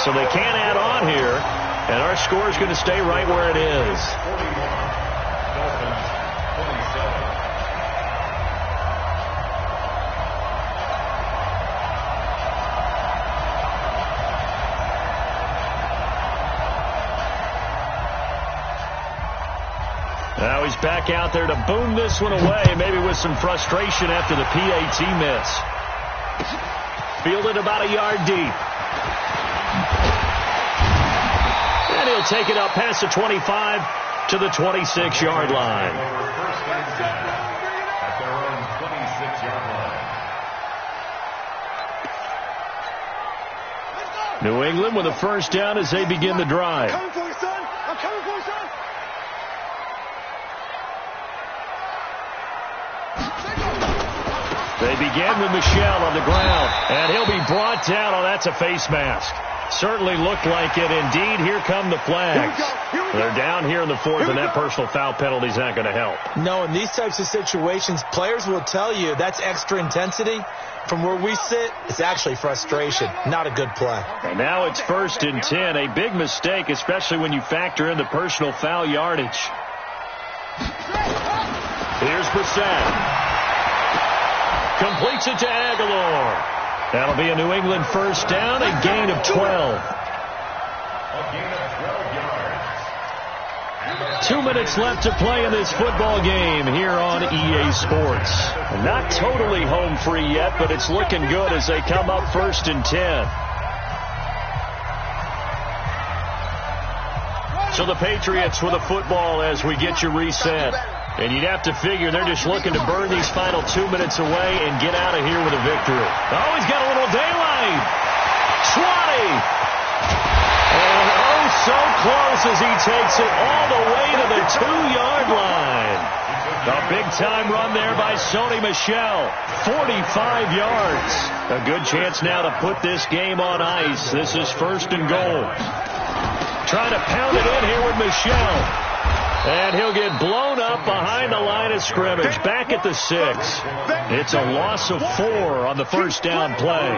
So they can't add on here. And our score is going to stay right where it is. Now he's back out there to boom this one away, maybe with some frustration after the PAT miss. Fielded about a yard deep. And he'll take it up past the 25 to the 26-yard line. At their own 26-yard line. New England with a first down as they begin the drive. I'm coming for you, son. I'm coming for you, son. They begin with Michel on the ground, and he'll be brought down. Oh, that's a face mask. Certainly looked like it. Indeed, here come the flags. They're down here in the 4th, and that personal foul penalty is not going to help. No, in these types of situations, players will tell you that's extra intensity. From where we sit, it's actually frustration. Not a good play. And now it's 1st and 10. A big mistake, especially when you factor in the personal foul yardage. Here's Brissett. Completes it to Aguilar. That'll be a New England first down, a gain of 12. A gain of 12 yards. 2 minutes left to play in this football game here on EA Sports. Not totally home free yet, but it's looking good as they come up 1st and 10. So the Patriots with a football as we get you reset. And you'd have to figure they're just looking to burn these final 2 minutes away and get out of here with a victory. Oh, he's got a little daylight. 20. And oh, so close as he takes it all the way to the 2-yard line. A big-time run there by Sony Michel. 45 yards. A good chance now to put this game on ice. This is 1st and goal. Trying to pound it in here with Michel. And he'll get blown up behind the line of scrimmage, back at the 6. It's a loss of 4 on the first down play.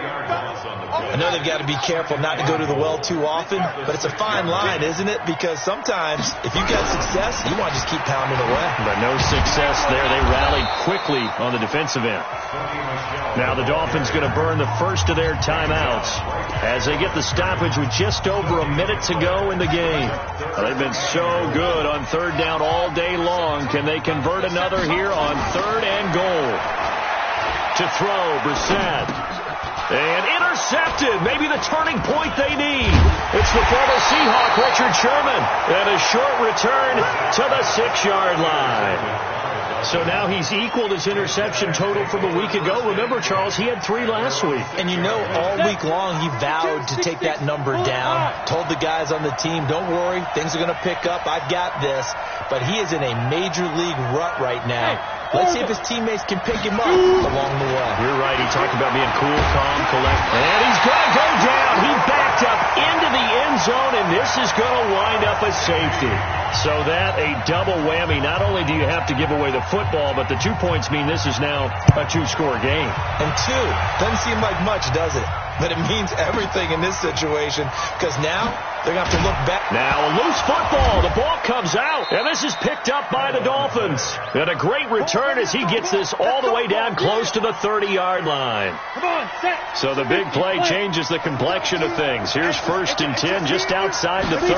I know they've got to be careful not to go to the well too often, but it's a fine line, isn't it? Because sometimes if you've got success, you want to just keep pounding away. But no success there. They rallied quickly on the defensive end. Now the Dolphins going to burn the first of their timeouts as they get the stoppage with just over a minute to go in the game. They've been so good on third down all day long. Can they convert another here on 3rd and goal? To throw, Brissett. And intercepted. Maybe the turning point they need. It's the former Seahawk, Richard Sherman. And a short return to the 6-yard line. So now he's equaled his interception total from a week ago. Remember, Charles, he had 3 last week. And you know, all week long he vowed to take that number down. Told the guys on the team, don't worry, things are going to pick up. I've got this. But he is in a major league rut right now. Let's see if his teammates can pick him up along the way. You're right. He talked about being cool, calm, collected. And he's going to go down. He backed up into the end zone, and this is going to wind up a safety. So that a double whammy. Not only do you have to give away the football, but the 2 points mean this is now a 2-score game. And 2 doesn't seem like much, does it? But it means everything in this situation because now they're going to have to look back. Now a loose football. The ball comes out, and this is picked up by the Dolphins. And a great return as he gets this all the way down close to the 30-yard line. So the big play changes the complexion of things. Here's 1st and 10 just outside the 30.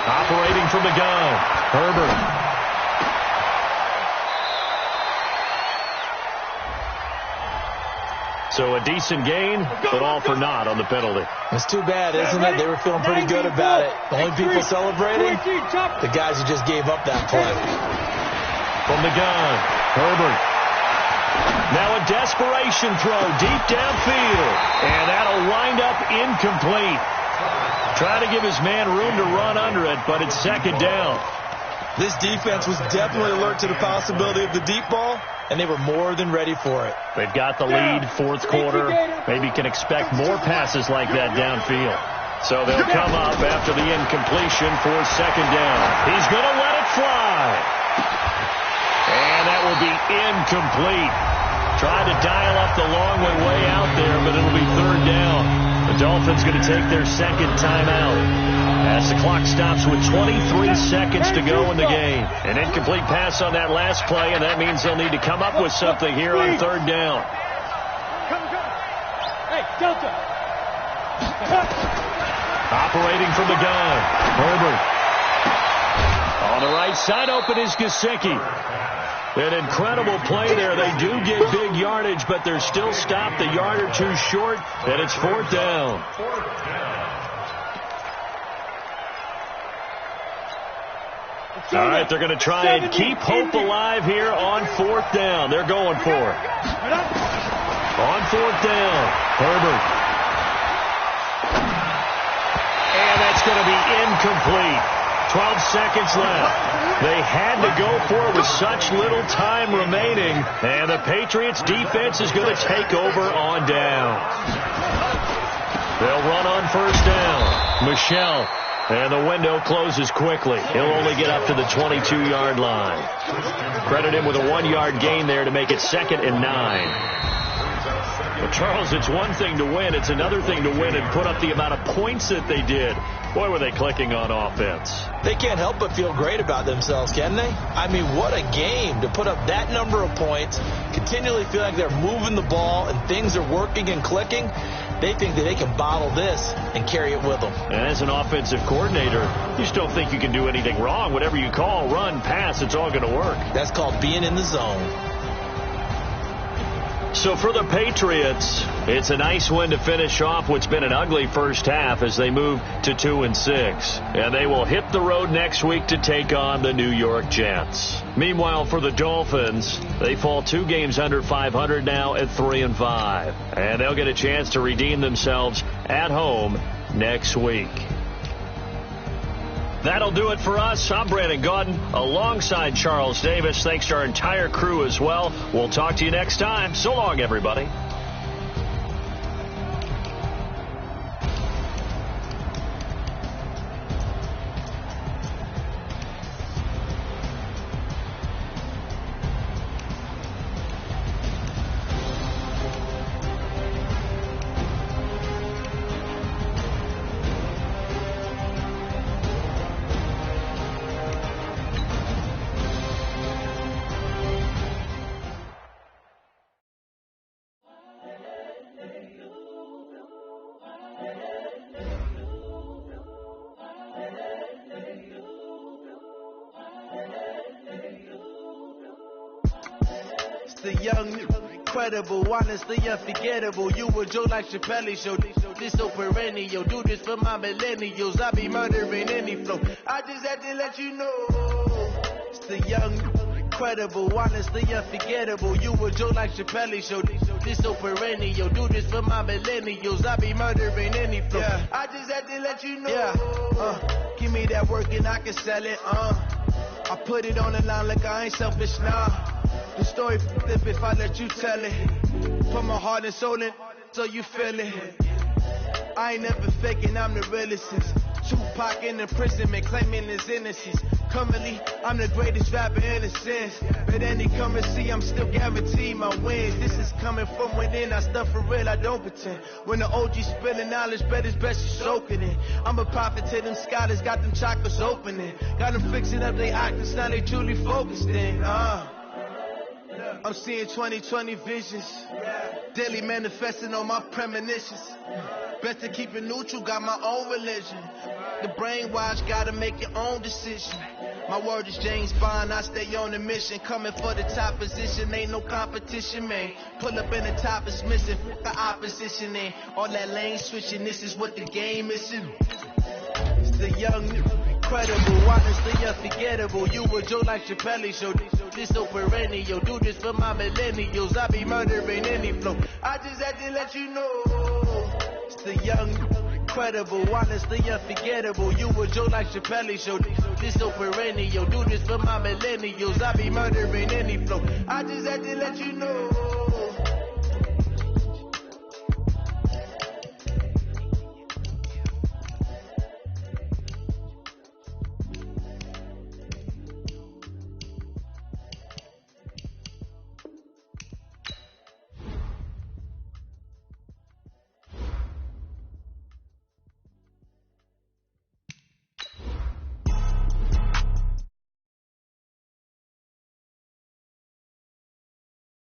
Operating from the gun, Herbert. So a decent gain, but all for naught on the penalty. It's too bad, isn't it? They were feeling pretty good about it. The only people celebrating, the guys who just gave up that play. From the gun, Herbert. Now a desperation throw deep downfield. And that'll wind up incomplete. Trying to give his man room to run under it, but it's 2nd down. This defense was definitely alert to the possibility of the deep ball, and they were more than ready for it. They've got the lead, 4th quarter. Maybe can expect more passes like that downfield. So they'll come up after the incompletion for 2nd down. He's going to let it fly. And that will be incomplete. Tried to dial up the long way out there, but it'll be 3rd down. The Dolphins going to take their 2nd timeout as the clock stops with 23 seconds to go in the game. An incomplete pass on that last play, and that means they'll need to come up with something here on 3rd down. Hey, Delta. Operating from the gun, Herbert. On the right side, open is Gesicki. An incredible play there. They do get big yardage, but they're still stopped a yard or 2 short, and it's 4th down. All right, they're going to try and keep hope alive here on 4th down. They're going for it. On 4th down, Herbert. And that's going to be incomplete. 12 seconds left. They had to go for it with such little time remaining. And the Patriots defense is going to take over on down. They'll run on 1st down. Michelle. And the window closes quickly. He'll only get up to the 22-yard line. Credit him with a 1-yard gain there to make it 2nd and 9. Well, Charles, it's one thing to win. It's another thing to win and put up the amount of points that they did. Boy, were they clicking on offense. They can't help but feel great about themselves, can they? I mean, what a game to put up that number of points, continually feel like they're moving the ball and things are working and clicking. They think that they can bottle this and carry it with them. And as an offensive coordinator, you just don't think you can do anything wrong. Whatever you call, run, pass, it's all going to work. That's called being in the zone. So for the Patriots, it's a nice win to finish off what's been an ugly first half as they move to 2-6. And they will hit the road next week to take on the New York Jets. Meanwhile, for the Dolphins, they fall 2 games under 500 now at 3-5. And they'll get a chance to redeem themselves at home next week. That'll do it for us. I'm Brandon Gaudin alongside Charles Davis. Thanks to our entire crew as well. We'll talk to you next time. So long, everybody. The young, incredible, honestly unforgettable. You a Joe like Chappelle show. This so perennial. Do this for my millennials. I be murdering any flow. I just had to let you know. It's the young, incredible, honestly unforgettable. You a Joe like Chappelle show. This so perennial. Do this for my millennials. I be murdering any flow. Yeah. I just had to let you know. Yeah. Give me that work and I can sell it. I put it on the line like I ain't selfish, nah. The story flip if I let you tell it. Put my heart and soul in so you feel it. I ain't never faking, I'm the realest. Tupac in imprisonment, claiming his innocence. Currently, I'm the greatest rapper in a sense. But any currency, I'm still guaranteed my wins. This is coming from within, I stuff for real, I don't pretend. When the OG spilling knowledge, bet it's best you soak it in. I'm a prophet to them scholars, got them chakras opening. Got them fixing up they octaves, now they truly focused in. I'm seeing 2020 visions. Daily manifesting on my premonitions. Best to keep it neutral, got my own religion. The brainwash, gotta make your own decision. My word is James Bond, I stay on the mission. Coming for the top position, ain't no competition, man. Pull up in the top is missing, fuck the opposition, ain't all that lane switching, this is what the game is. It's the young, incredible, honestly unforgettable. You a Joe like Chappelle show. This so perennial. Do this for my millennials. I be murdering any flow. I just had to let you know. It's the young, incredible, honestly unforgettable. You a Joe like Chappelle show. This so perennial. Do this for my millennials. I be murdering any flow. I just had to let you know.